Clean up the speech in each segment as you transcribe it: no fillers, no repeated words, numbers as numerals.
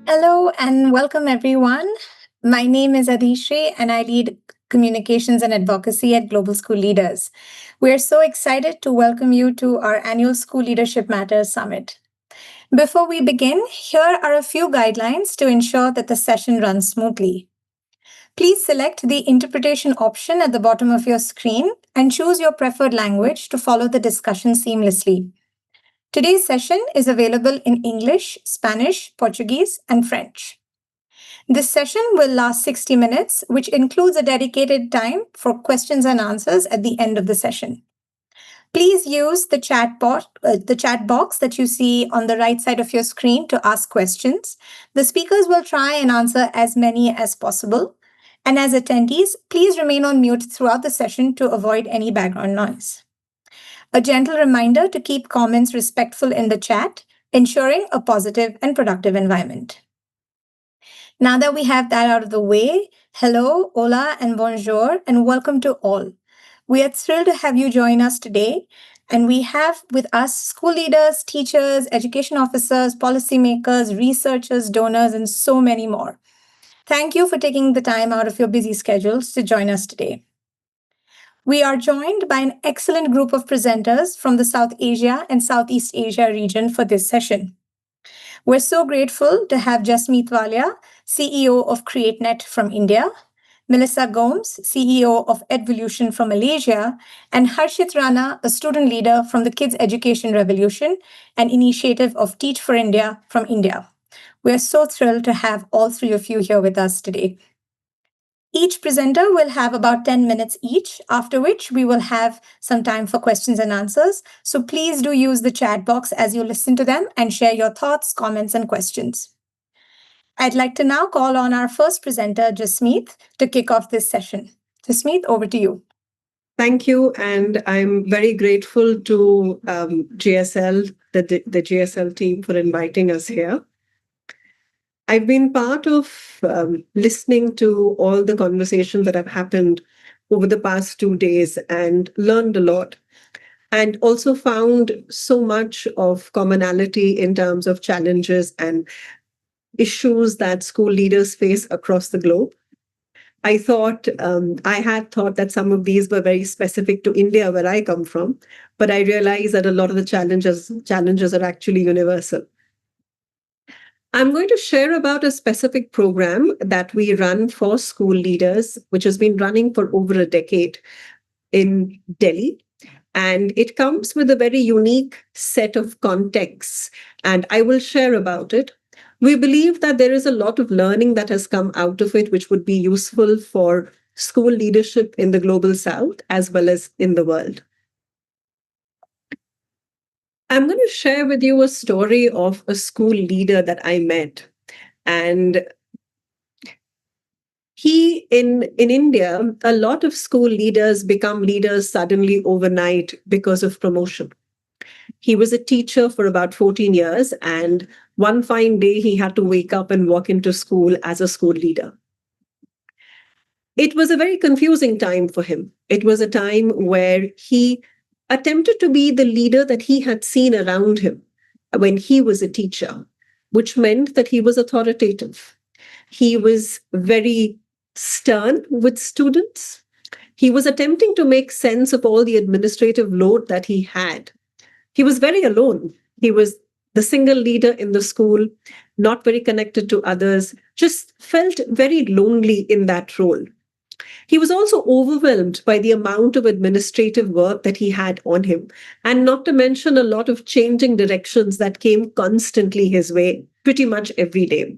Hello and welcome everyone. My name is Adishri and I lead communications and advocacy at Global School Leaders. We're so excited to welcome you to our annual School Leadership Matters Summit. Before we begin, here are a few guidelines to ensure that the session runs smoothly. Please select the interpretation option at the bottom of your screen and choose your preferred language to follow the discussion seamlessly. Today's session is available in English, Spanish, Portuguese, and French. This session will last 60 minutes, which includes a dedicated time for questions and answers at the end of the session. Please use the chat box that you see on the right side of your screen to ask questions. The speakers will try and answer as many as possible. And as attendees, please remain on mute throughout the session to avoid any background noise. A gentle reminder to keep comments respectful in the chat, ensuring a positive and productive environment. Now that we have that out of the way, hello, hola, and bonjour, and welcome to all. We are thrilled to have you join us today, and we have with us school leaders, teachers, education officers, policymakers, researchers, donors, and so many more. Thank you for taking the time out of your busy schedules to join us today. We are joined by an excellent group of presenters from the South Asia and Southeast Asia region for this session. We're so grateful to have Jasmeet Walia, CEO of CreatNet from India, Melissa Gomes, CEO of Edvolution from Malaysia, and Harshit Rana, a student leader from the Kids Education Revolution, an initiative of Teach for India from India. We're so thrilled to have all three of you here with us today. Each presenter will have about 10 minutes each, after which we will have some time for questions and answers. So please do use the chat box as you listen to them and share your thoughts, comments, and questions. I'd like to now call on our first presenter, Jasmeet, to kick off this session. Jasmeet, over to you. Thank you, and I'm very grateful to GSL, the GSL team, for inviting us here. I've been part of listening to all the conversations that have happened over the past 2 days and learned a lot, and also found so much of commonality in terms of challenges and issues that school leaders face across the globe. I had thought that some of these were very specific to India, where I come from, but I realized that a lot of the challenges are actually universal. I'm going to share about a specific program that we run for school leaders, which has been running for over a decade in Delhi. And it comes with a very unique set of contexts, and I will share about it. We believe that there is a lot of learning that has come out of it, which would be useful for school leadership in the global south as well as in the world. I'm going to share with you a story of a school leader that I met. And in India, a lot of school leaders become leaders suddenly overnight because of promotion. He was a teacher for about 14 years, and one fine day he had to wake up and walk into school as a school leader. It was a very confusing time for him. It was a time where he attempted to be the leader that he had seen around him when he was a teacher, which meant that he was authoritative. He was very stern with students. He was attempting to make sense of all the administrative load that he had. He was very alone. He was the single leader in the school, not very connected to others, just felt very lonely in that role. He was also overwhelmed by the amount of administrative work that he had on him, and not to mention a lot of changing directions that came constantly his way, pretty much every day.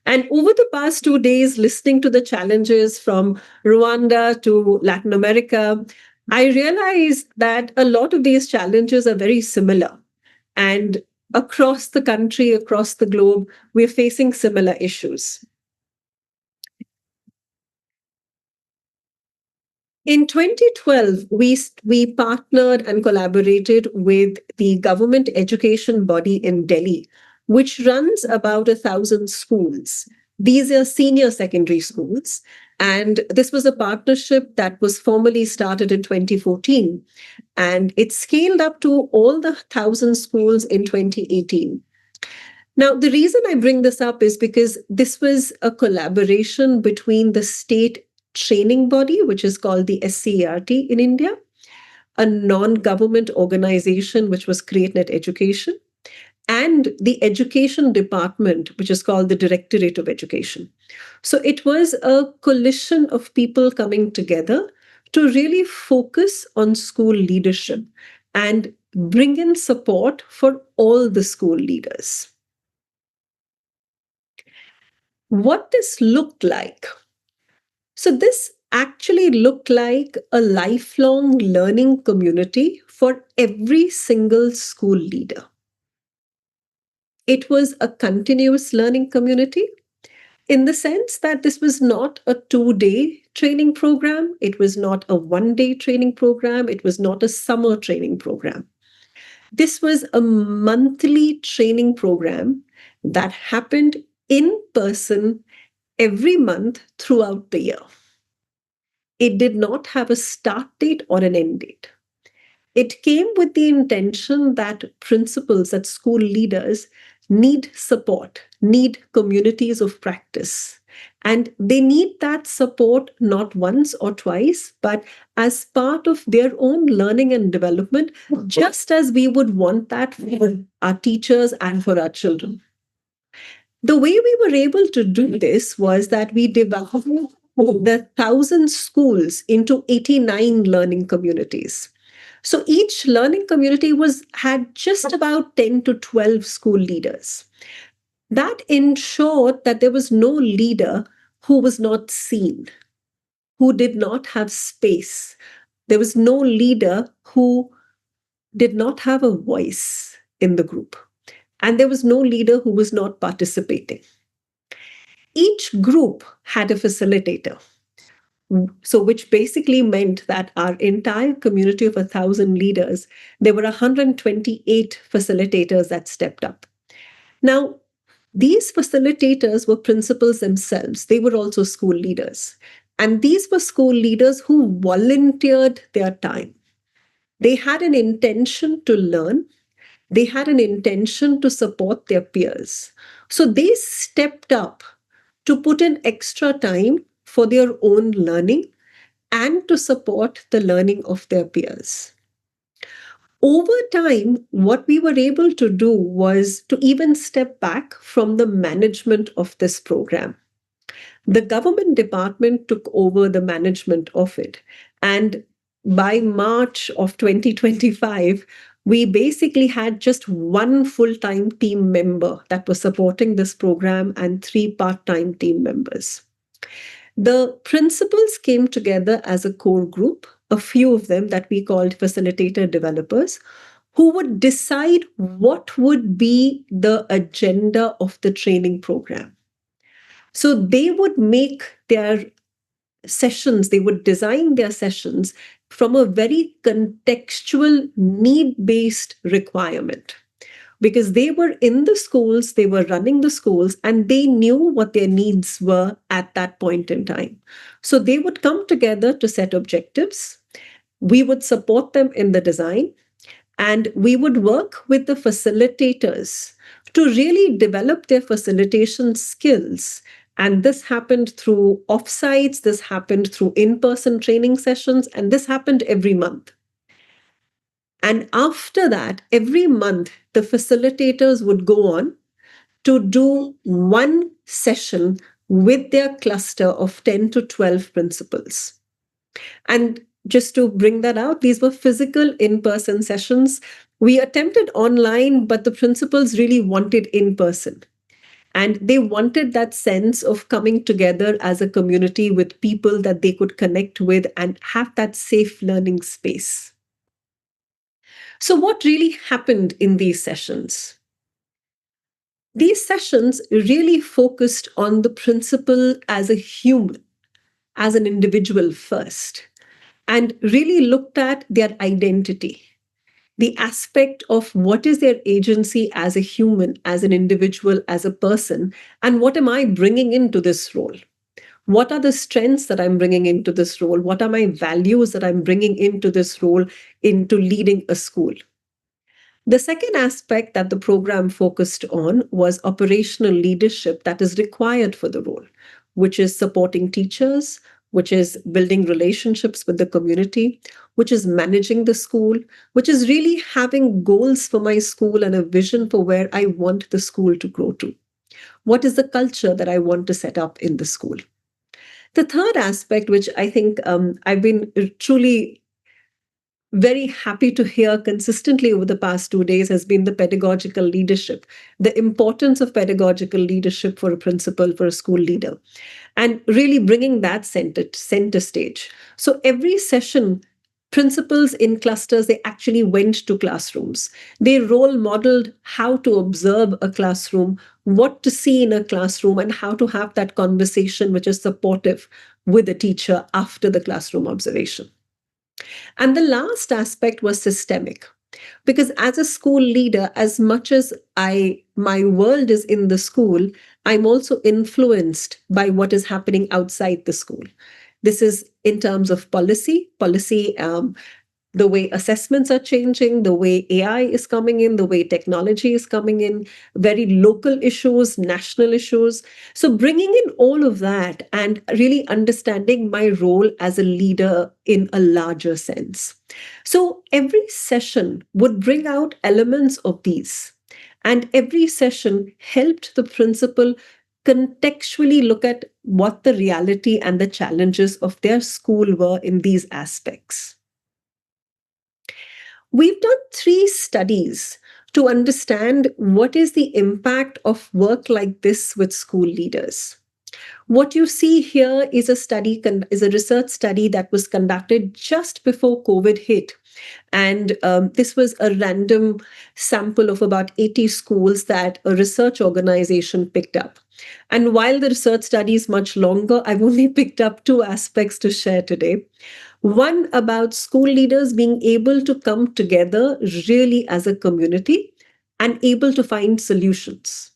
And over the past 2 days, listening to the challenges from Rwanda to Latin America, I realized that a lot of these challenges are very similar. And across the country, across the globe, we're facing similar issues. In 2012, we partnered and collaborated with the government education body in Delhi, which runs about 1,000 schools. These are senior secondary schools. And this was a partnership that was formally started in 2014. And it scaled up to all the 1,000 schools in 2018. Now, the reason I bring this up is because this was a collaboration between the state training body, which is called the SCERT in India, a non-government organization, which was CreatNet Education, and the education department, which is called the Directorate of Education. So it was a coalition of people coming together to really focus on school leadership and bring in support for all the school leaders. What this looked like. So this actually looked like a lifelong learning community for every single school leader. It was a continuous learning community in the sense that this was not a 2-day training program. It was not a 1-day training program. It was not a summer training program. This was a monthly training program that happened in person every month throughout the year. It did not have a start date or an end date. It came with the intention that principals, that school leaders need support, need communities of practice. And they need that support not once or twice, but as part of their own learning and development, just as we would want that for our teachers and for our children. The way we were able to do this was that we developed the 1,000 schools into 89 learning communities. So each learning community had just about 10 to 12 school leaders. That ensured that there was no leader who was not seen, who did not have space. There was no leader who did not have a voice in the group. And there was no leader who was not participating. Each group had a facilitator. So, which basically meant that our entire community of 1,000 leaders, there were 128 facilitators that stepped up. Now, these facilitators were principals themselves. They were also school leaders. And these were school leaders who volunteered their time. They had an intention to learn. They had an intention to support their peers. So they stepped up to put in extra time for their own learning and to support the learning of their peers. Over time, what we were able to do was to even step back from the management of this program. The government department took over the management of it. And by March of 2025, we basically had just one full-time team member that was supporting this program and 3 part-time team members. The principals came together as a core group, a few of them that we called facilitator developers, who would decide what would be the agenda of the training program. So they would make their sessions, they would design their sessions from a very contextual, need-based requirement. Because they were in the schools, they were running the schools, and they knew what their needs were at that point in time. So they would come together to set objectives. We would support them in the design, and we would work with the facilitators to really develop their facilitation skills. And this happened through offsites, this happened through in-person training sessions, and this happened every month. And after that, every month, the facilitators would go on to do one session with their cluster of 10 to 12 principals. And just to bring that out, these were physical in-person sessions. We attempted online, but the principals really wanted in-person. And they wanted that sense of coming together as a community with people that they could connect with and have that safe learning space. So what really happened in these sessions? These sessions really focused on the principal as a human, as an individual first, and really looked at their identity, the aspect of what is their agency as a human, as an individual, as a person, and what am I bringing into this role? What are the strengths that I'm bringing into this role? What are my values that I'm bringing into this role, into leading a school? The second aspect that the program focused on was operational leadership that is required for the role, which is supporting teachers, which is building relationships with the community, which is managing the school, which is really having goals for my school and a vision for where I want the school to grow to. What is the culture that I want to set up in the school? The third aspect, which I think I've been truly very happy to hear consistently over the past 2 days, has been the pedagogical leadership, the importance of pedagogical leadership for a principal, for a school leader, and really bringing that center stage. So every session, principals in clusters, they actually went to classrooms. They role modeled how to observe a classroom, what to see in a classroom, and how to have that conversation which is supportive with the teacher after the classroom observation. And the last aspect was systemic. Because as a school leader, as much as my world is in the school, I'm also influenced by what is happening outside the school. This is in terms of policy, the way assessments are changing, the way AI is coming in, the way technology is coming in, very local issues, national issues. So bringing in all of that and really understanding my role as a leader in a larger sense. So every session would bring out elements of these, and every session helped the principal contextually look at what the reality and the challenges of their school were in these aspects. We've done 3 studies to understand what is the impact of work like this with school leaders. What you see here is a research study that was conducted just before COVID hit. And this was a random sample of about 80 schools that a research organization picked up. And while the research study is much longer, I've only picked up 2 aspects to share today. One about school leaders being able to come together really as a community and able to find solutions.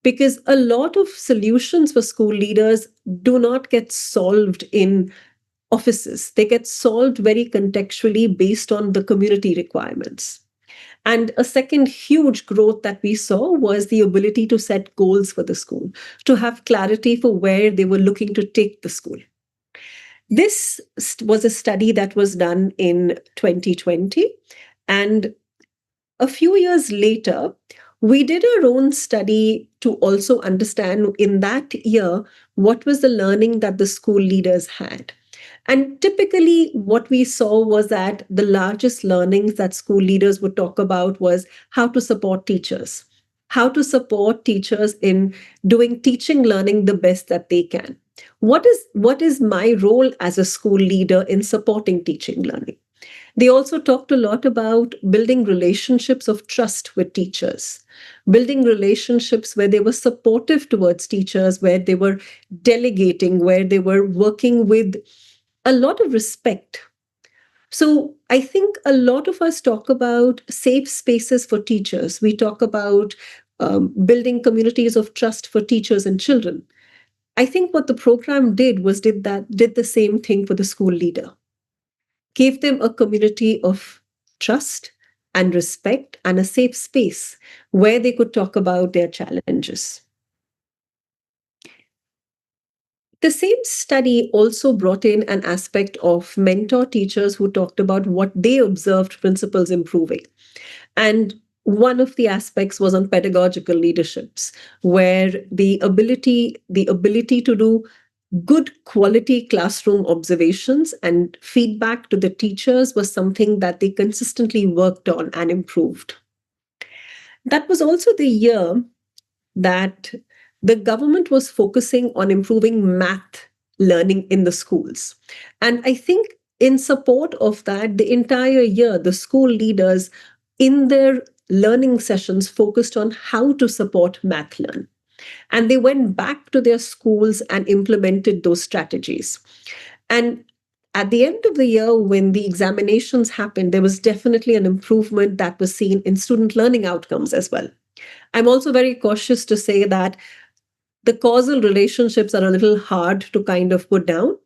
Because a lot of solutions for school leaders do not get solved in offices. They get solved very contextually based on the community requirements. And a second huge growth that we saw was the ability to set goals for the school, to have clarity for where they were looking to take the school. This was a study that was done in 2020. And a few years later, we did our own study to also understand in that year what was the learning that the school leaders had. And typically, what we saw was that the largest learnings that school leaders would talk about was how to support teachers, in doing teaching learning the best that they can. What is my role as a school leader in supporting teaching learning? They also talked a lot about building relationships of trust with teachers, building relationships where they were supportive towards teachers, where they were delegating, where they were working with a lot of respect. So I think a lot of us talk about safe spaces for teachers. We talk about building communities of trust for teachers and children. I think what the program did the same thing for the school leader. Gave them a community of trust and respect and a safe space where they could talk about their challenges. The same study also brought in an aspect of mentor teachers who talked about what they observed principals improving. And one of the aspects was on pedagogical leaderships, where the ability to do good quality classroom observations and feedback to the teachers was something that they consistently worked on and improved. That was also the year that the government was focusing on improving math learning in the schools. And I think in support of that, the entire year, the school leaders in their learning sessions focused on how to support math learn. And they went back to their schools and implemented those strategies. And at the end of the year, when the examinations happened, there was definitely an improvement that was seen in student learning outcomes as well. I'm also very cautious to say that the causal relationships are a little hard to kind of put down.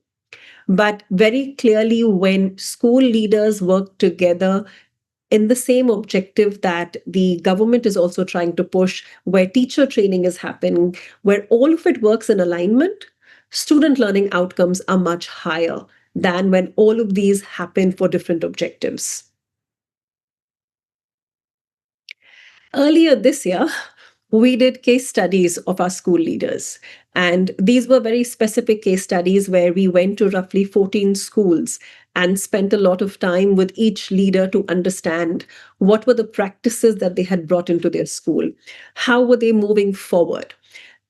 But very clearly, when school leaders work together, in the same objective that the government is also trying to push, where teacher training is happening, where all of it works in alignment, student learning outcomes are much higher than when all of these happen for different objectives. Earlier this year, we did case studies of our school leaders. And these were very specific case studies where we went to roughly 14 schools and spent a lot of time with each leader to understand what were the practices that they had brought into their school, how were they moving forward.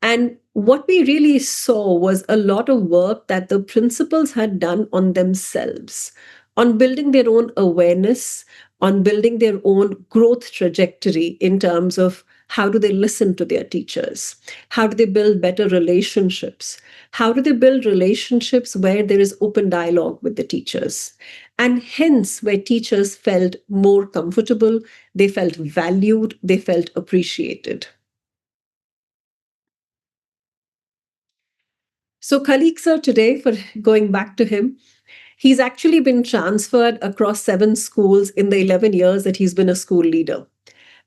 And what we really saw was a lot of work that the principals had done on themselves, on building their own awareness, on building their own growth trajectory in terms of how do they listen to their teachers? How do they build better relationships? How do they build relationships where there is open dialogue with the teachers? And hence, where teachers felt more comfortable, they felt valued, they felt appreciated. So, Khalik sir, today, for going back to him, he's actually been transferred across 7 schools in the 11 years that he's been a school leader.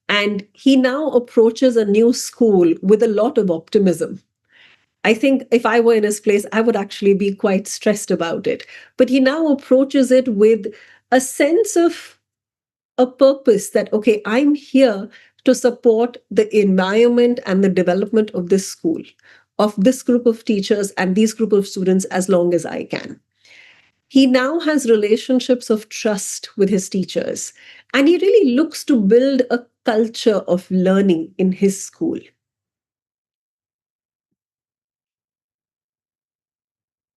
And he now approaches a new school with a lot of optimism. I think if I were in his place, I would actually be quite stressed about it. But he now approaches it with a sense of a purpose that, okay, I'm here to support the environment and the development of this school, of this group of teachers and these group of students as long as I can. He now has relationships of trust with his teachers, and he really looks to build a culture of learning in his school.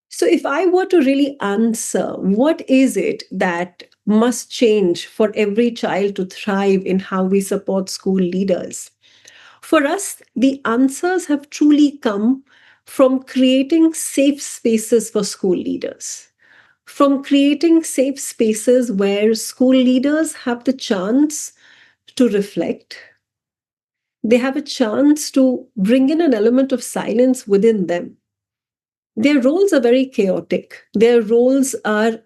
So, if I were to really answer, what is it that must change for every child to thrive in how we support school leaders? For us, the answers have truly come from creating safe spaces for school leaders, from creating safe spaces where school leaders have the chance to reflect. They have a chance to bring in an element of silence within them. Their roles are very chaotic, their roles are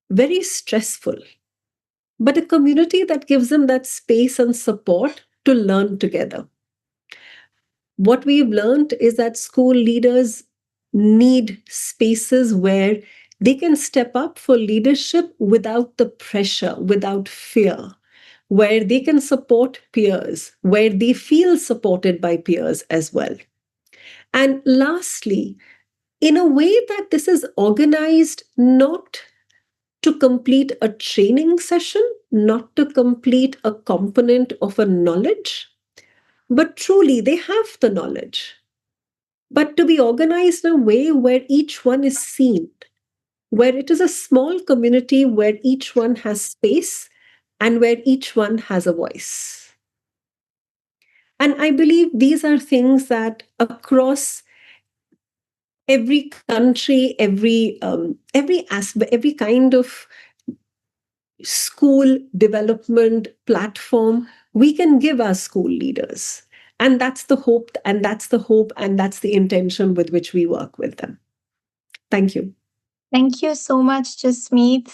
very stressful, but a community that gives them that space and support to learn together. What we've learned is that school leaders need spaces where they can step up for leadership without the pressure, without fear, where they can support peers, where they feel supported by peers as well. And lastly, in a way that this is organized not to complete a training session, not to complete a component of a knowledge, but truly they have the knowledge, but to be organized in a way where each one is seen, where it is a small community where each one has space and where each one has a voice. And I believe these are things that across every country, every aspect, every kind of school development platform, we can give our school leaders. And that's the hope, and that's the hope, and that's the intention with which we work with them. Thank you. Thank you so much, Jasmeet,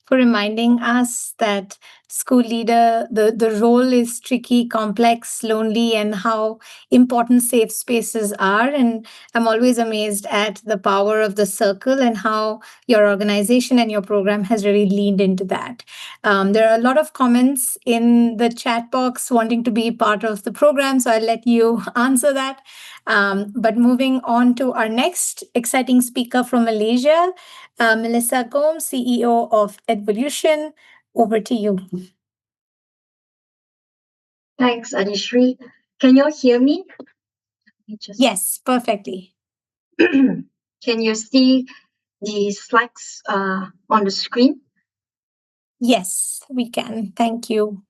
for reminding us that school leader, the role is tricky, complex, lonely, and how important safe spaces are. And I'm always amazed at the power of the circle and how your organization and your program has really leaned into that. There are a lot of comments in the chat box wanting to be part of the program, so I'll let you answer that. But moving on to our next exciting speaker from Malaysia, Melissa Gomes, CEO of Edvolution. Over to you. Thanks, Adishri. Can you all hear me? Yes, perfectly. Can you see the slides on the screen? Yes, we can. Thank you.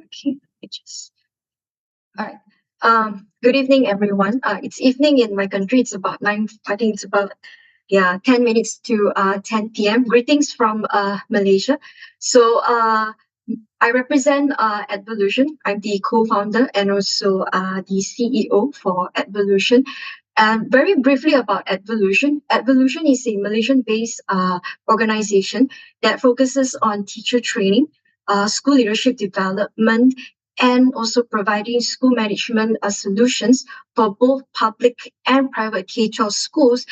Okay, all right. Good evening, everyone. It's evening in my country. It's about 9. I think it's about 10 minutes to 10 p.m. Greetings from Malaysia. So I represent Edvolution. I'm the co-founder and also the CEO for Edvolution. And very briefly about Edvolution. Edvolution is a Malaysian-based organization that focuses on teacher training, school leadership development, and also providing school management solutions for both public and private K-12 schools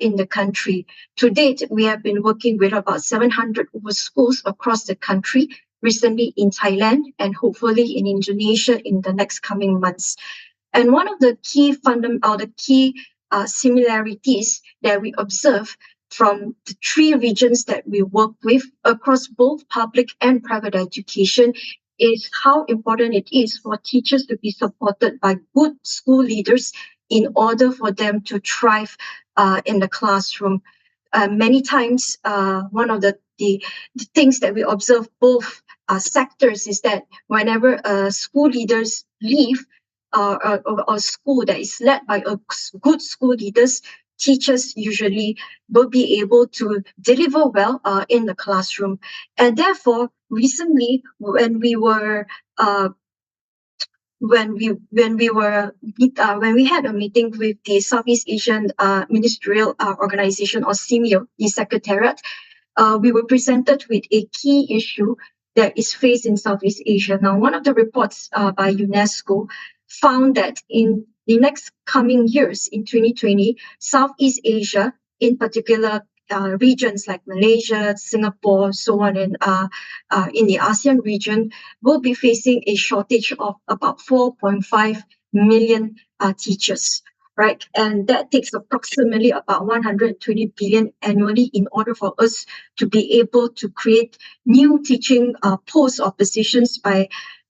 in the country. To date, we have been working with about 700 over schools across the country, recently in Thailand and hopefully in Indonesia in the next coming months. And one of the key similarities that we observe from the three regions that we work with across both public and private education is how important it is for teachers to be supported by good school leaders in order for them to thrive in the classroom. Many times, one of the things that we observe both sectors is that whenever school leaders leave a school that is led by good school leaders, teachers usually will be able to deliver well in the classroom. And therefore, recently, when we had a meeting with the Southeast Asian Ministerial Organization, or SIMIO, the Secretariat, we were presented with a key issue that is faced in Southeast Asia. Now, one of the reports by UNESCO found that in the next coming years, in 2020, Southeast Asia, in particular regions like Malaysia, Singapore, so on, and in the ASEAN region, will be facing a shortage of about 4.5 million teachers. Right, and that takes approximately about 120 billion annually in order for us to be able to create new teaching posts or positions by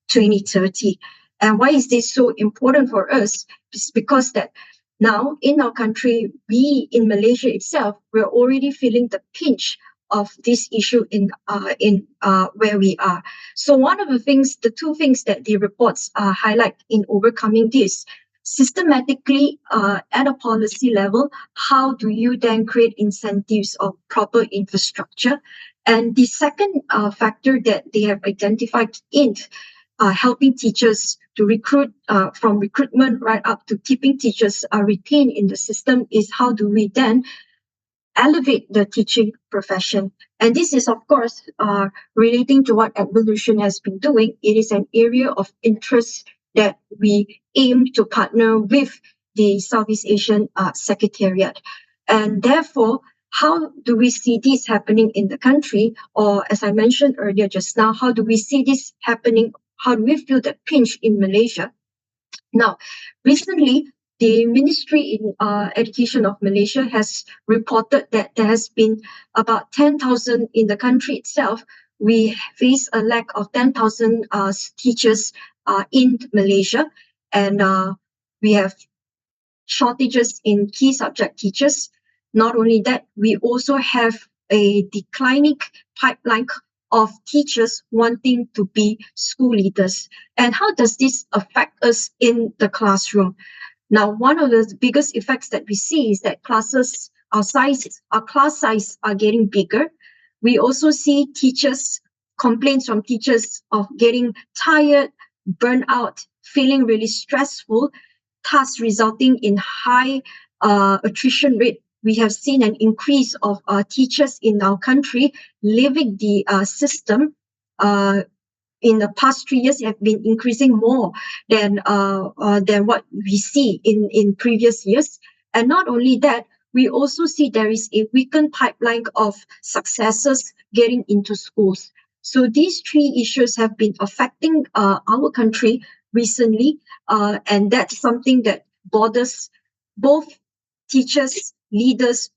2030. And why is this so important for us? It's because that now in our country, we in Malaysia itself, we're already feeling the pinch of this issue in where we are. So one of the two things that the reports highlight in overcoming this, systematically at a policy level, how do you then create incentives of proper infrastructure? And the second factor that they have identified in helping teachers to recruit from recruitment right up to keeping teachers retained in the system is how do we then elevate the teaching profession. And this is, of course, relating to what Edvolution has been doing. It is an area of interest that we aim to partner with the Southeast Asian Secretariat. And therefore, how do we see this happening in the country? Or as I mentioned earlier just now, how do we see this happening? How do we feel the pinch in Malaysia? Now, recently, the Ministry in Education of Malaysia has reported that there has been about 10,000 in the country itself. We face a lack of 10,000 teachers in Malaysia, and we have shortages in key subject teachers. Not only that, we also have a declining pipeline of teachers wanting to be school leaders. And how does this affect us in the classroom? Now, one of the biggest effects that we see is that our class size are getting bigger. We also see complaints from teachers of getting tired, burnt out, feeling really stressful, thus resulting in high attrition rate. We have seen an increase of teachers in our country leaving the system. In the past 3 years, have been increasing more than what we see in previous years. And not only that, we also see there is a weakened pipeline of successors getting into schools. So these three issues have been affecting our country recently, and that's something that bothers both teachers, leaders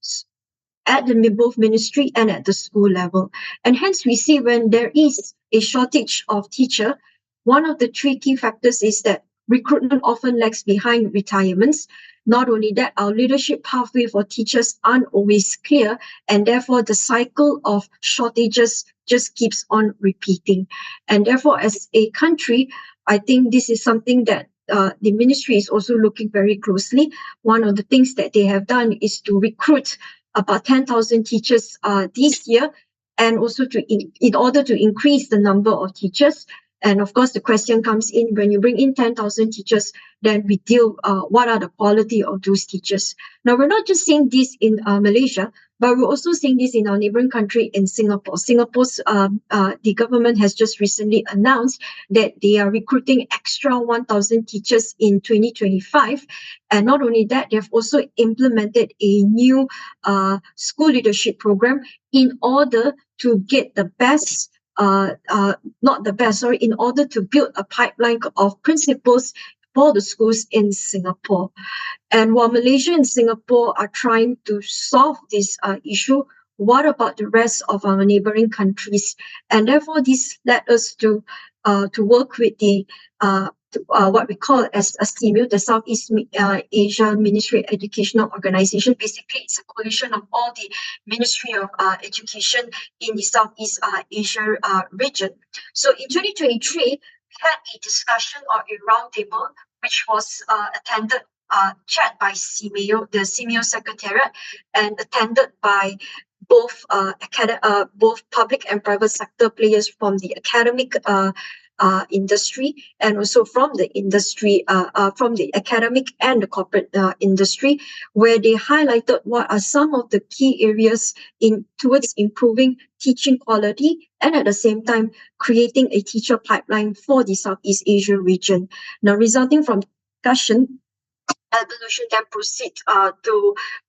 at both ministry and at the school level. And hence we see when there is a shortage of teacher, one of the three key factors is that recruitment often lags behind retirements. Not only that, our leadership pathway for teachers aren't always clear, and therefore the cycle of shortages just keeps on repeating. And therefore, as a country, I think this is something that the ministry is also looking very closely. One of the things that they have done is to recruit about 10,000 teachers this year, and also in order to increase the number of teachers. And of course, the question comes in, when you bring in 10,000 teachers, then we deal, what are the quality of those teachers? Now, we're not just seeing this in Malaysia, but we're also seeing this in our neighboring country, in Singapore. Singapore's the government has just recently announced that they are recruiting extra 1,000 teachers in 2025. And not only that, they have also implemented a new school leadership program in order to get the best, not the best, sorry, in order to build a pipeline of principals for the schools in Singapore. And while Malaysia and Singapore are trying to solve this issue, what about the rest of our neighboring countries? And therefore, this led us to work with the what we call as a SEMU, the Southeast Asia Ministry of Educational Organization. Basically, it's a coalition of all the Ministry of Education in the Southeast Asia region. So in 2023, we had a discussion or a roundtable which was attended, chaired by CMEO, the CMEO Secretariat, and attended by both both public and private sector players from the academic industry, and also from the industry, from the academic and the corporate industry, where they highlighted what are some of the key areas towards improving teaching quality, and at the same time creating a teacher pipeline for the Southeast Asia region. Now, resulting from discussion, Edvolution then proceed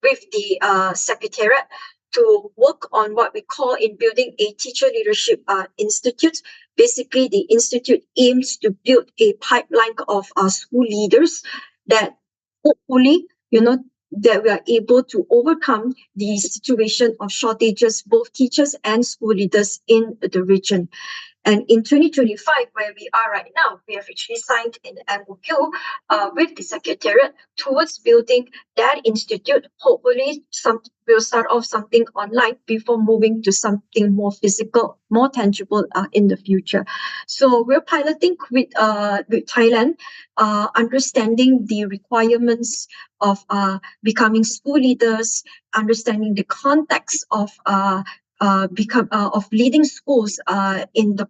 with the Secretariat to work on what we call in building a teacher leadership institute. Basically, the institute aims to build a pipeline of school leaders that hopefully, that we are able to overcome the situation of shortages, both teachers and school leaders in the region. And in 2025, where we are right now, we have actually signed an MOU with the Secretariat towards building that institute. Hopefully, we'll start off something online before moving to something more physical, more tangible in the future. So we're piloting with Thailand, understanding the requirements of becoming school leaders, understanding the context of of leading schools in the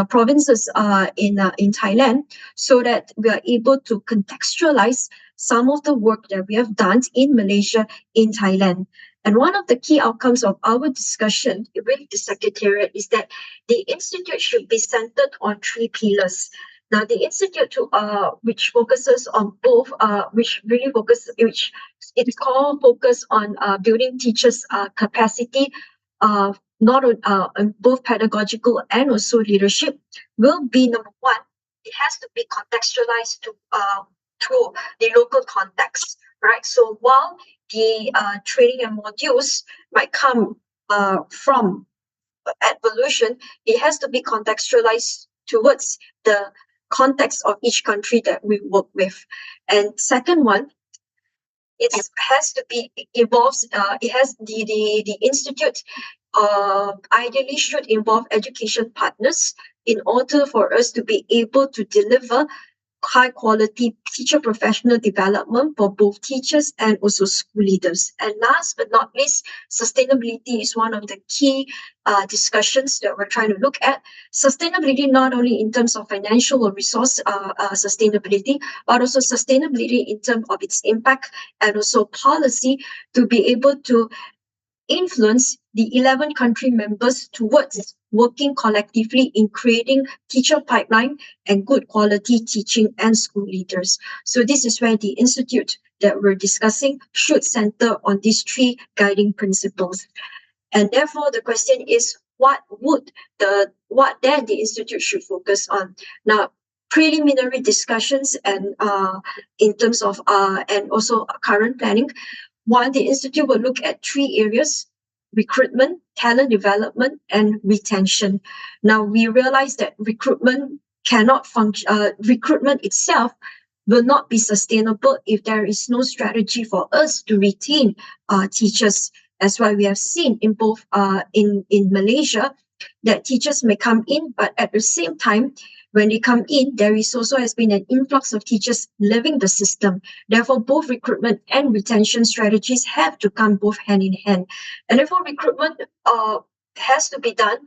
provinces in Thailand, so that we are able to contextualize some of the work that we have done in Malaysia in Thailand. And one of the key outcomes of our discussion with the Secretariat is that the institute should be centered on 3 pillars. Now, the institute, which focuses on both, which it's called focus on building teachers' capacity, not on both pedagogical and also leadership, will be number one. It has to be contextualized to the local context, right? So while the training and modules might come from Edvolution, it has to be contextualized towards the context of each country that we work with. And second one, it has to be involves. It has the institute ideally should involve education partners in order for us to be able to deliver high quality teacher professional development for both teachers and also school leaders. And last but not least, sustainability is one of the key discussions that we're trying to look at. Sustainability not only in terms of financial or resource sustainability, but also sustainability in terms of its impact and also policy, to be able to influence the 11 country members towards working collectively in creating teacher pipeline and good quality teaching and school leaders. So this is where the institute that we're discussing should center on these 3 guiding principles. And therefore, the question is, what then the institute should focus on? Now, preliminary discussions and in terms of and also current planning, while the institute will look at 3 areas: recruitment, talent development, and retention. Now, we realize that recruitment cannot function, recruitment itself will not be sustainable if there is no strategy for us to retain teachers. That's why we have seen in both in Malaysia that teachers may come in, but at the same time, when they come in, there is also has been an influx of teachers leaving the system. Therefore, both recruitment and retention strategies have to come both hand in hand. And therefore, recruitment has to be done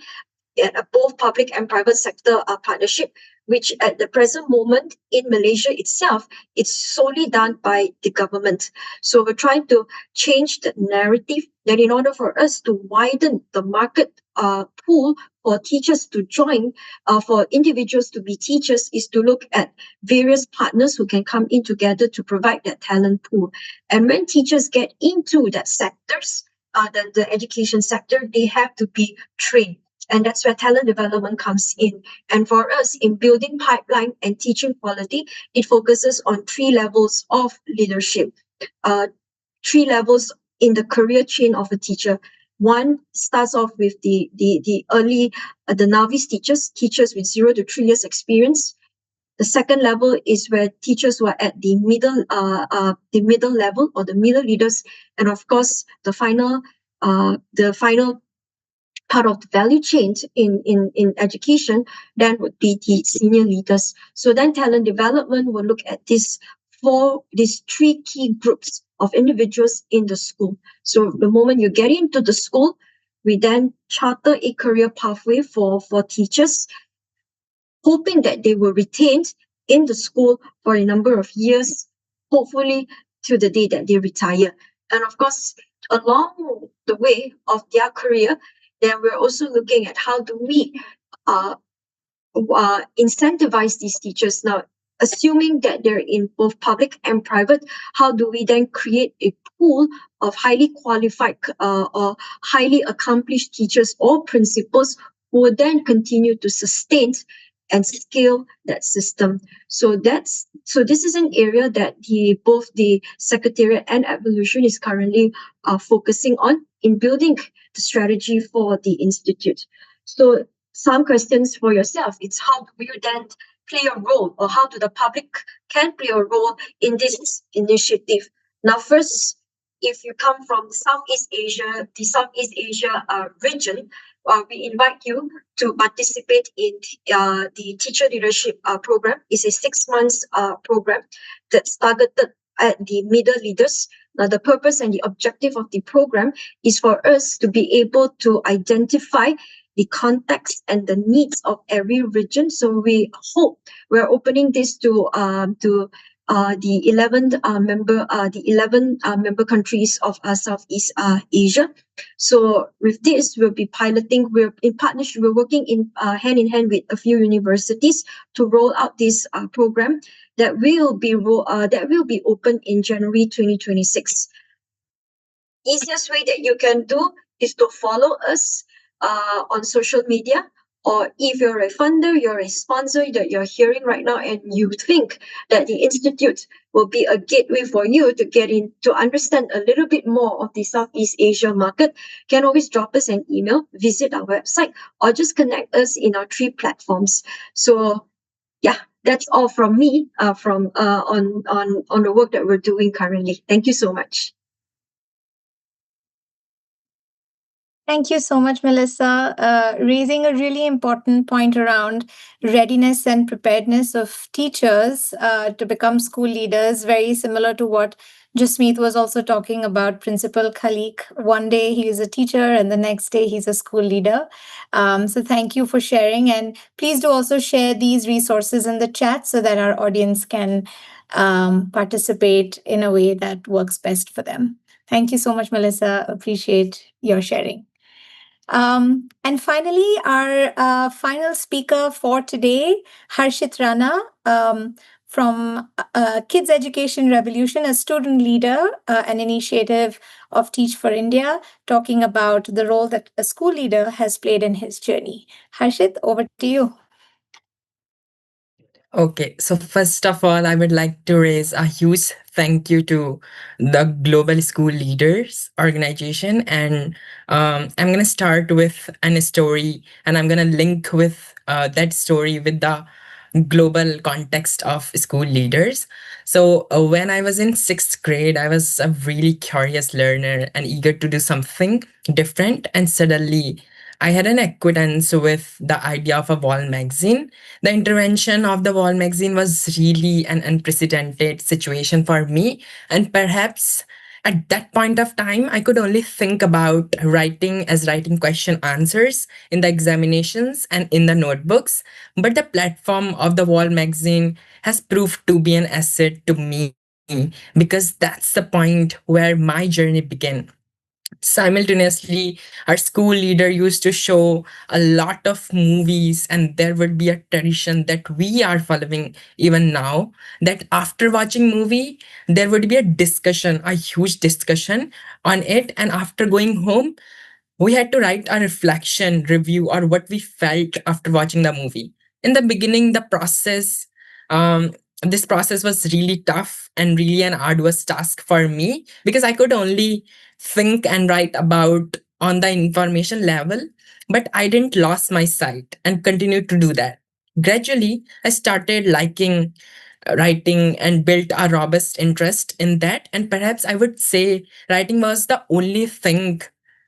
at a both public and private sector partnership, which at the present moment in Malaysia itself, it's solely done by the government. So we're trying to change the narrative that in order for us to widen the market pool for teachers to join, for individuals to be teachers, is to look at various partners who can come in together to provide that talent pool. And when teachers get into that sectors, the education sector, they have to be trained. And that's where talent development comes in. And for us, in building pipeline and teaching quality, it focuses on 3 levels of leadership, 3 levels in the career chain of a teacher. One starts off with the early, the novice teachers with 0 to 3 years experience. The second level is where teachers who are at the middle level, or the middle leaders, and of course the final part of the value chain in education then would be the senior leaders. So then talent development will look at these 3 key groups of individuals in the school. So the moment you get into the school, we then charter a career pathway for teachers, hoping that they were retained in the school for a number of years, hopefully to the day that they retire. And of course, along the way of their career, then we're also looking at how do we incentivize these teachers. Now, assuming that they're in both public and private, how do we then create a pool of highly qualified or highly accomplished teachers or principals who will then continue to sustain and scale that system? So this is an area that both the Secretariat and Edvolution is currently focusing on in building the strategy for the institute. So some questions for yourself. It's how do you then play a role, or how do the public can play a role in this initiative? Now, first, if you come from the Southeast Asia region, we invite you to participate in the teacher leadership program. It's a 6 months program that's targeted at the middle leaders. Now, the purpose and the objective of the program is for us to be able to identify the context and the needs of every region. So we hope we're opening this to the 11 member countries of Southeast Asia. So with this, we'll be piloting. We're in partnership. We're working in hand in hand with a few universities to roll out this program that will be open in January 2026. Easiest way that you can do is to follow us on social media, or if you're a funder, you're a sponsor that you're hearing right now, and you think that the institute will be a gateway for you to get in to understand a little bit more of the Southeast Asia market, can always drop us an email, visit our website, or just connect us in our 3 platforms. So yeah, that's all from me on the work that we're doing currently. Thank you so much. Thank you so much, Melissa, raising a really important point around readiness and preparedness of teachers to become school leaders, very similar to what Jasmeet was also talking about, Principal Khalik. One day he is a teacher and the next day he's a school leader. So thank you for sharing. And please do also share these resources in the chat so that our audience can participate in a way that works best for them. Thank you so much, Melissa. Appreciate your sharing. And finally, our final speaker for today, Harshit Rana, from Kids Education Revolution, a student leader, an initiative of Teach for India, talking about the role that a school leader has played in his journey. Harshit, over to you. Okay, so first of all, I would like to raise a huge thank you to the Global School Leaders Organization. And I'm going to start with a story, and I'm going to link with that story with the global context of school leaders. So when I was in 6th grade, I was a really curious learner and eager to do something different. And suddenly I had an acquaintance with the idea of a wall magazine. The intervention of the wall magazine was really an unprecedented situation for me. And perhaps At that point of time, I could only think about writing question answers in the examinations and in the notebooks. But the platform of the Wall magazine has proved to be an asset to me because that's the point where my journey began. Simultaneously, our school leader used to show a lot of movies, and there would be a tradition that we are following even now, that after watching movie there would be a discussion, a huge discussion on it, and after going home we had to write a reflection review or what we felt after watching the movie. In the beginning, um, this process was really tough and really an arduous task for me because I could only think and write about on the information level, but I didn't lose my sight and continued to do that. Gradually, I started liking writing and built a robust interest in that. And perhaps I would say writing was the only thing.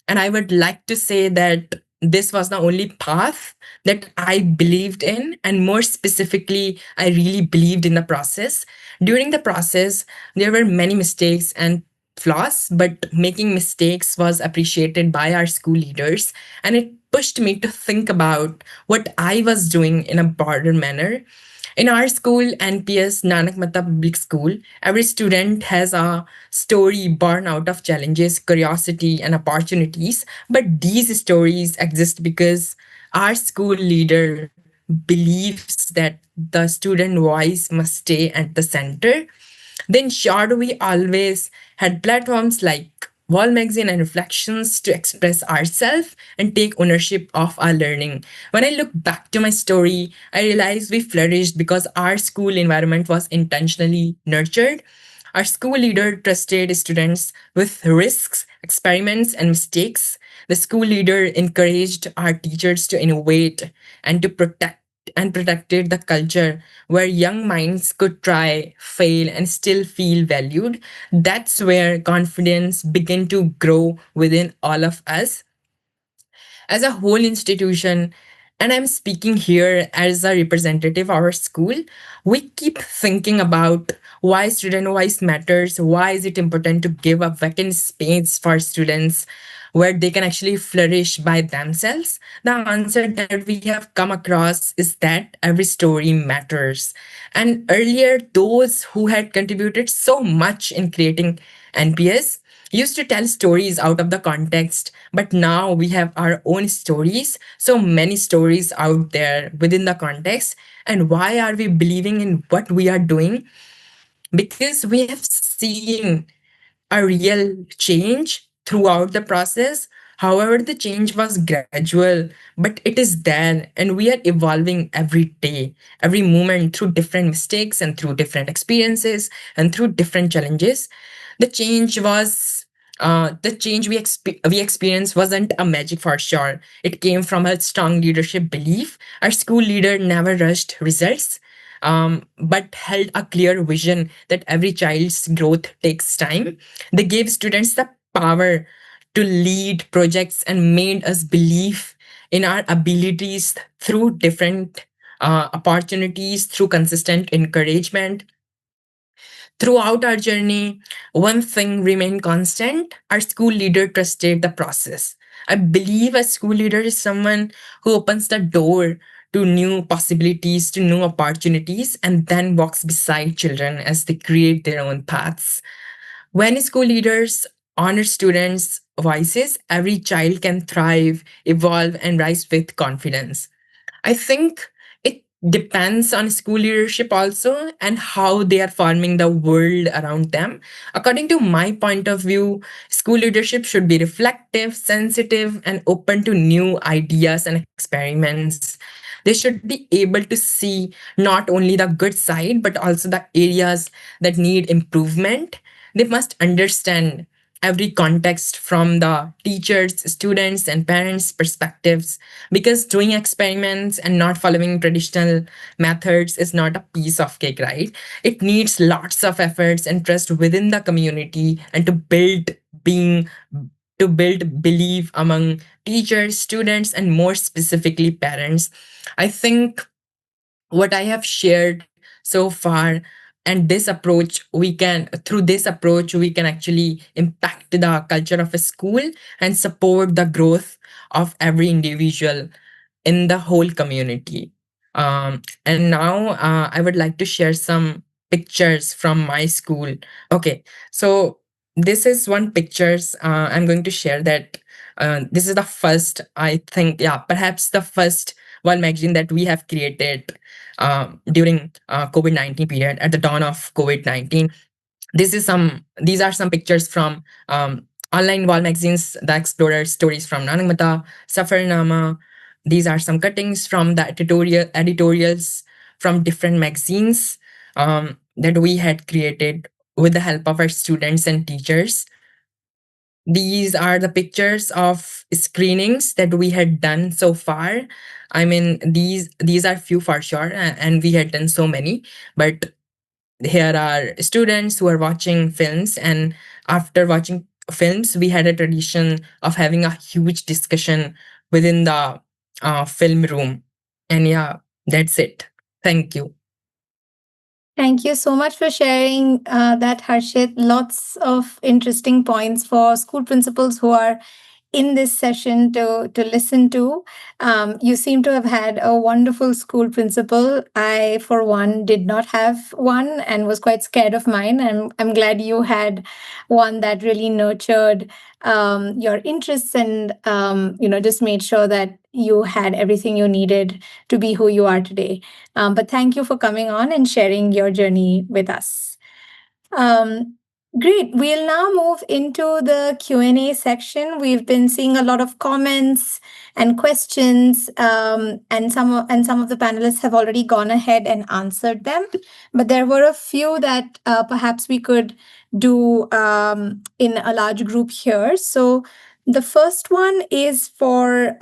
And I would like to say that this was the only path that I believed in. And more specifically, I really believed in the process. During the process, there were many mistakes and flaws, but making mistakes was appreciated by our school leaders. And it pushed me to think about what I was doing in a broader manner. In our school, NPS, Nanak Mehta Public School, every student has a story born out of challenges, curiosity, and opportunities. But these stories exist because our school leader believes that the student voice must stay at the center. Then, sure, we always had platforms like Wall Magazine and Reflections to express ourselves and take ownership of our learning. When I look back to my story, I realize we flourished because our school environment was intentionally nurtured. Our school leader trusted students with risks, experiments, and mistakes. The school leader encouraged our teachers to innovate and to protected the culture where young minds could try, fail, and still feel valued. That's where confidence began to grow within all of us as a whole institution. And I'm speaking here as a representative of our school. We keep thinking about why student voice matters. Why is it important to give a vacant space for students where they can actually flourish by themselves? The answer that we have come across is that every story matters. And earlier, those who had contributed so much in creating NPS used to tell stories out of the context, but now we have our own stories, so many stories out there within the context. And why are we believing in what we are doing? Because we have seen a real change throughout the process. However, the change was gradual, but it is there, and we are evolving every day, every moment through different mistakes and through different experiences and through different challenges. The change was. The change we experienced wasn't a magic for sure. It came from a strong leadership belief. Our school leader never rushed results, but held a clear vision that every child's growth takes time. They gave students the power to lead projects and made us believe in our abilities through different opportunities, through consistent encouragement. Throughout our journey, one thing remained constant: our school leader trusted the process. I believe a school leader is someone who opens the door to new possibilities, to new opportunities, and then walks beside children as they create their own paths. When school leaders honor students' voices, every child can thrive, evolve, and rise with confidence. I think it depends on school leadership also and how they are forming the world around them. According to my point of view, school leadership should be reflective, sensitive, and open to new ideas and experiments. They should be able to see not only the good side, but also the areas that need improvement. They must understand every context from the teachers, students, and parents' perspectives, because doing experiments and not following traditional methods is not a piece of cake, right? It needs lots of efforts and trust within the community, and being to build belief among teachers, students, and more specifically parents. I think what I have shared so far and this approach we can through this approach we can actually impact the culture of a school and support the growth of every individual in the whole community. And now I would like to share some pictures from my school. Okay, so this is one pictures I'm going to share that this is the first, I think, yeah, perhaps the first wall magazine that we have created during COVID-19 period at the dawn of COVID-19. These are some pictures from online wall magazines, The Explorer, Stories from Nanamata, Safarnama. These are some cuttings from the editorials from different magazines that we had created with the help of our students and teachers. These are the pictures of screenings that we had done so far. I mean, these are few for sure, and we had done so many, but here are students who are watching films, and after watching films we had a tradition of having a huge discussion within the film room. And yeah, that's it. Thank you. Thank you so much for sharing that, Harshit. Lots of interesting points for school principals who are in this session to listen to. You seem to have had a wonderful school principal. I, for one, did not have one and was quite scared of mine. And I'm glad you had one that really nurtured your interests and just made sure that you had everything you needed to be who you are today. But thank you for coming on and sharing your journey with us. Great. We'll now move into the Q&A section. We've been seeing a lot of comments and questions, and some of the panelists have already gone ahead and answered them. But there were a few that perhaps we could do in a large group here. So the first one is for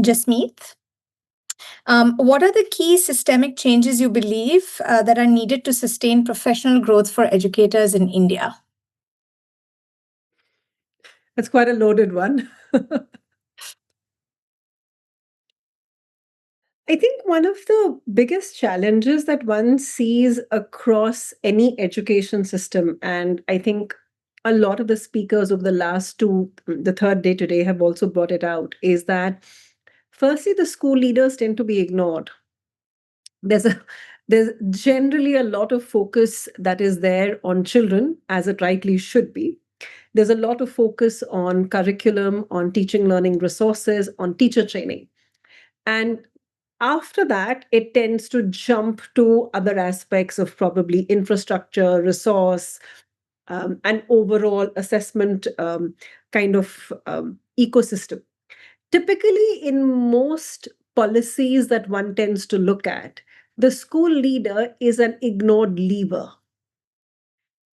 Jasmeet. What are the key systemic changes you believe that are needed to sustain professional growth for educators in India? That's quite a loaded one. I think one of the biggest challenges that one sees across any education system, and I think a lot of the speakers over the last the third day today have also brought it out, is that firstly, the school leaders tend to be ignored. There's a there's generally a lot of focus that is there on children, as it rightly should be. There's a lot of focus on curriculum, on teaching learning resources, on teacher training. And after that, it tends to jump to other aspects of probably infrastructure, resource, and overall assessment kind of ecosystem. Typically, in most policies that one tends to look at, the school leader is an ignored lever.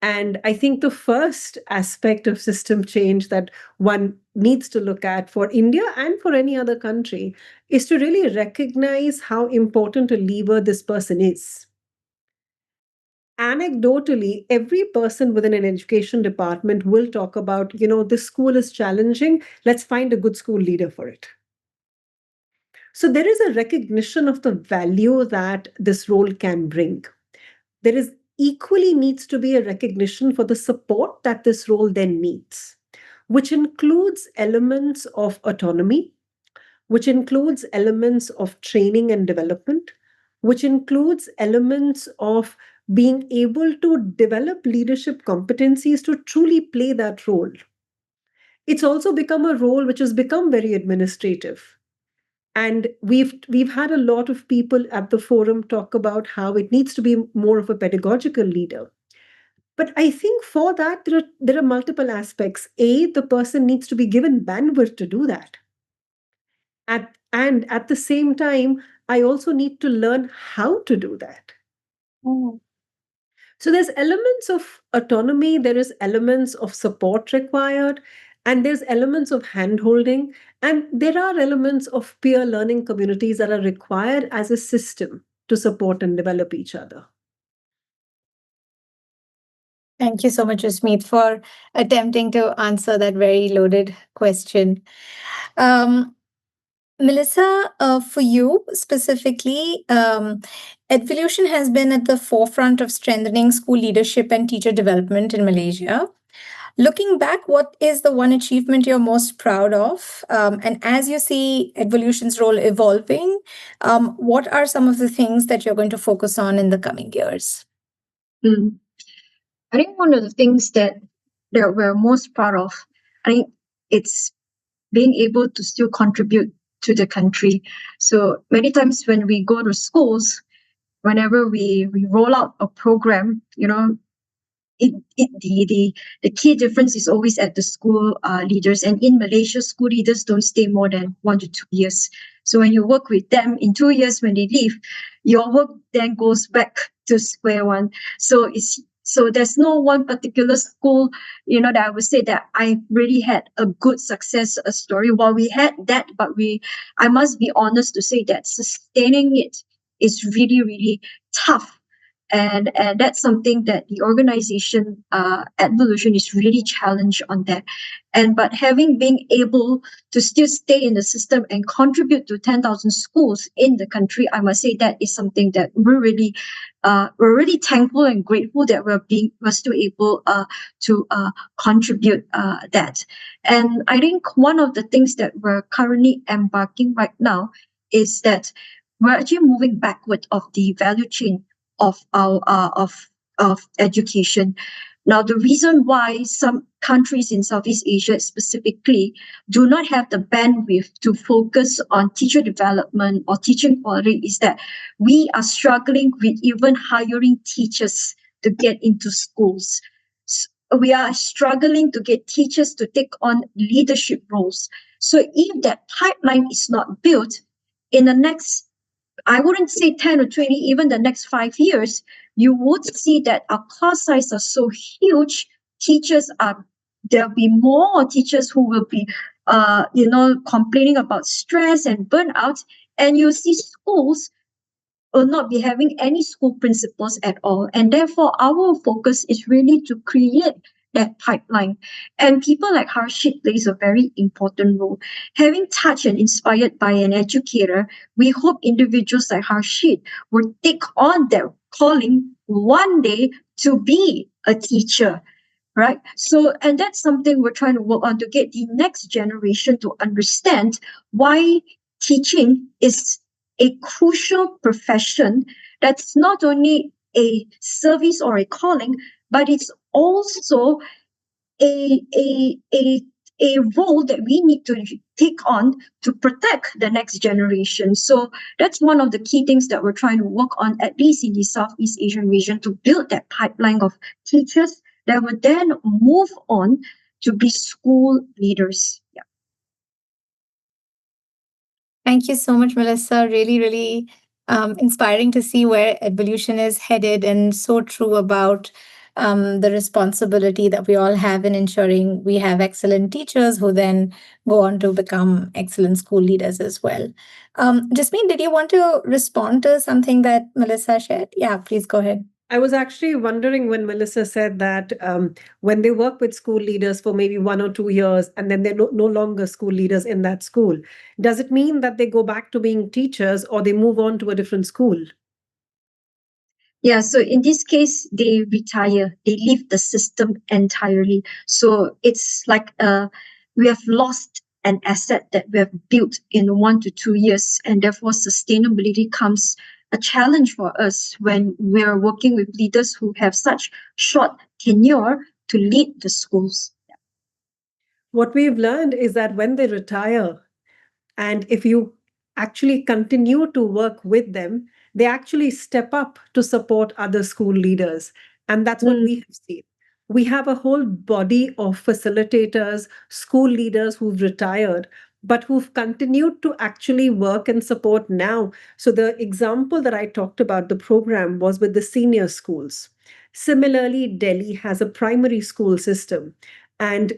And I think the first aspect of system change that one needs to look at for India and for any other country is to really recognize how important a lever this person is. Anecdotally, every person within an education department will talk about, this school is challenging, let's find a good school leader for it. So there is a recognition of the value that this role can bring. There is equally needs to be a recognition for the support that this role then needs, which includes elements of autonomy, which includes elements of training and development, which includes elements of being able to develop leadership competencies to truly play that role. It's also become a role which has become very administrative. And we've had a lot of people at the forum talk about how it needs to be more of a pedagogical leader. But I think for that, there are multiple aspects. A, the person needs to be given bandwidth to do that. And at the same time, I also need to learn how to do that. Oh. So there's elements of autonomy, there is elements of support required, and there's elements of handholding, and there are elements of peer learning communities that are required as a system to support and develop each other. Thank you so much, Jasmeet, for attempting to answer that very loaded question. Um, Melissa, for you specifically, Edvolution has been at the forefront of strengthening school leadership and teacher development in Malaysia. Looking back, what is the one achievement you're most proud of? And as you see Edvolution's role evolving, what are some of the things that you're going to focus on in the coming years? Mm. I think one of the things that we're most proud of, I think it's being able to still contribute to the country. So many times when we go to schools, whenever we roll out a program, the key difference is always at the school leaders. And in Malaysia, school leaders don't stay more than 1 to 2 years. So when you work with them in 2 years, when they leave, your work then goes back to square one. So there's no one particular school, that I would say that I really had a good success story. While we had that, but I must be honest to say that sustaining it is really, really tough. And that's something that the organization Edvolution is really challenged on that. But having been able to still stay in the system and contribute to 10,000 schools in the country, I must say that is something that we're really thankful and grateful that we're still able to contribute that. And I think one of the things that we're currently embarking right now is that we're actually moving backward of the value chain of our of education. Now, the reason why some countries in Southeast Asia specifically do not have the bandwidth to focus on teacher development or teaching quality is that we are struggling with even hiring teachers to get into schools. We are struggling to get teachers to take on leadership roles. So if that pipeline is not built in the next, I wouldn't say 10 or 20, even the next 5 years, you would see that our class size are so huge. There'll be more teachers who will be, complaining about stress and burnout. And you see schools will not be having any school principals at all. And therefore, our focus is really to create that pipeline. And people like Harshit plays a very important role. Having touched and inspired by an educator, we hope individuals like Harshit will take on their calling one day to be a teacher. Right. So, and that's something we're trying to work on to get the next generation to understand why teaching is a crucial profession that's not only a service or a calling, but it's also a a a a role that we need to take on to protect the next generation. So that's one of the key things that we're trying to work on, at least in the Southeast Asian region, to build that pipeline of teachers that would then move on to be school leaders. Yeah. Thank you so much, Melissa. Really, really inspiring to see where Edvolution is headed, and so true about the responsibility that we all have in ensuring we have excellent teachers who then go on to become excellent school leaders as well. Jasmeet, did you want to respond to something that Melissa shared? Yeah, please go ahead. I was actually wondering when Melissa said that when they work with school leaders for maybe 1 or 2 years and then they're no longer school leaders in that school, does it mean that they go back to being teachers or they move on to a different school? Yeah, so in this case, they retire, they leave the system entirely. So it's like we have lost an asset that we have built in 1 to 2 years, and therefore sustainability comes a challenge for us when we're working with leaders who have such short tenure to lead the schools. What we've learned is that when they retire, and if you actually continue to work with them, they actually step up to support other school leaders. And that's what we have seen. We have a whole body of facilitators, school leaders who've retired, but who've continued to actually work and support now. So the example that I talked about, the program, was with the senior schools. Similarly, Delhi has a primary school system. And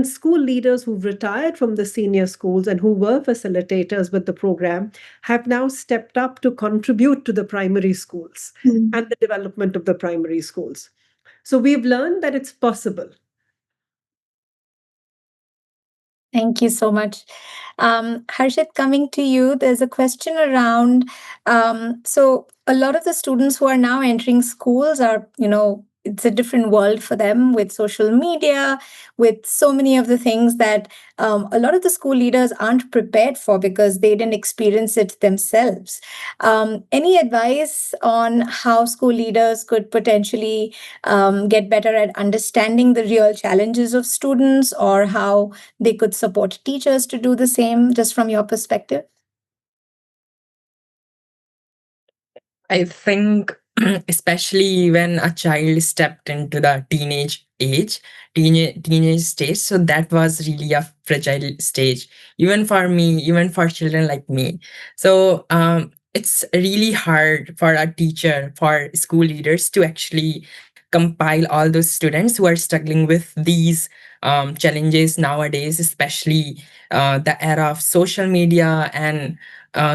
school leaders who've retired from the senior schools and who were facilitators with the program have now stepped up to contribute to the primary schools and the development of the primary schools. So we've learned that it's possible. Thank you so much. Harshit, coming to you, there's a question around. So, a lot of the students who are now entering schools are, it's a different world for them with social media, with so many of the things that a lot of the school leaders aren't prepared for because they didn't experience it themselves. Any advice on how school leaders could potentially get better at understanding the real challenges of students, or how they could support teachers to do the same, just from your perspective? I think, especially when a child stepped into the teenage stage, so that was really a fragile stage, even for me, even for children like me. So it's really hard for a teacher, for school leaders to actually compile all those students who are struggling with these challenges nowadays, especially the era of social media and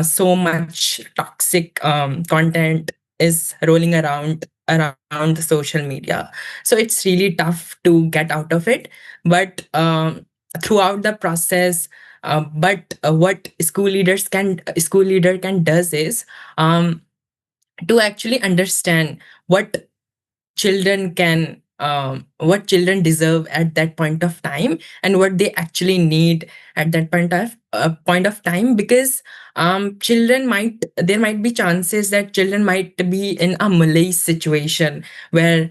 so much toxic content is rolling around the social media. So it's really tough to get out of it. But throughout the process, but what school leader can does is to actually understand what children deserve at that point of time, and what they actually need at that point of time. Because children might there might be chances that children might be in a malaise situation where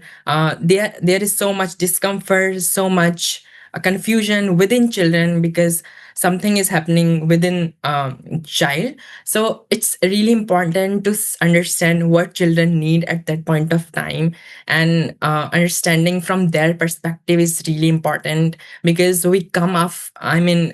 there is so much discomfort, so much confusion within children, because something is happening within child. So it's really important to understand what children need at that point of time, and understanding from their perspective is really important. Because we come off I mean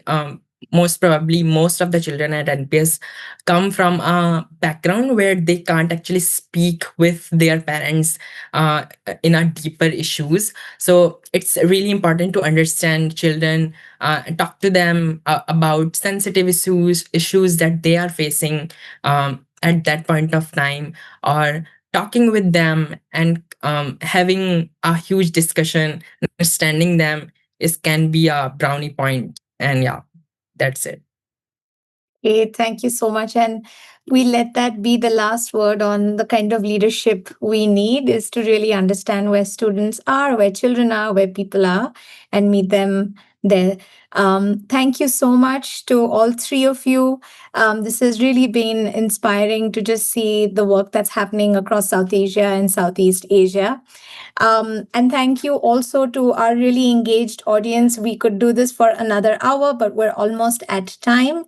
most probably most of the children at NPS come from a background where they can't actually speak with their parents uh, in a deeper issues. So it's really important to understand children, talk to them about sensitive issues that they are facing at that point of time, or talking with them and having a huge discussion, understanding them is can be a brownie point. And yeah, that's it. Great, thank you so much. And we let that be the last word on the kind of leadership we need, is to really understand where students are, where children are, where people are, and meet them there. Thank you so much to all three of you. This has really been inspiring to just see the work that's happening across South Asia and Southeast Asia. And thank you also to our really engaged audience. We could do this for another hour, but we're almost at time.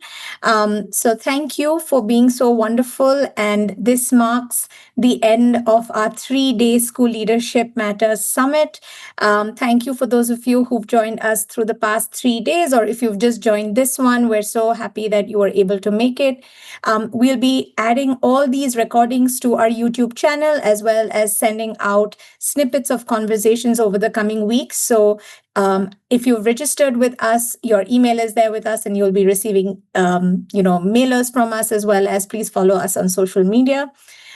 So thank you for being so wonderful. And this marks the end of our 3-day School Leadership Matters Summit. Thank you for those of you who've joined us through the past 3 days, or if you've just joined this one, we're so happy that you were able to make it. We'll be adding all these recordings to our YouTube channel, as well as sending out snippets of conversations over the coming weeks. So if you've registered with us, your email is there with us, and you'll be receiving mailers from us, as well as please follow us on social media.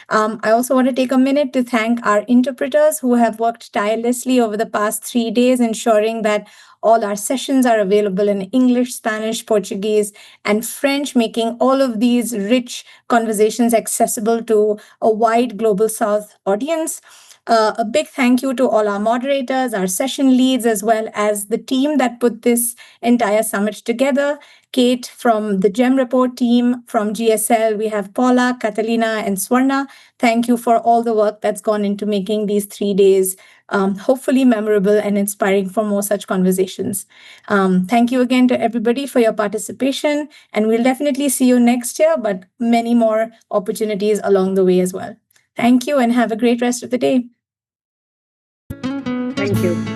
I also want to take a minute to thank our interpreters who have worked tirelessly over the past 3 days, ensuring that all our sessions are available in English, Spanish, Portuguese, and French, making all of these rich conversations accessible to a wide Global South audience. A big thank you to all our moderators, our session leads, as well as the team that put this entire summit together. Kate from the GEM Report team, from GSL, we have Paula, Catalina, and Swarna. Thank you for all the work that's gone into making these 3 days hopefully memorable and inspiring for more such conversations. Thank you again to everybody for your participation, and we'll definitely see you next year, but many more opportunities along the way as well. Thank you, and have a great rest of the day. Thank you.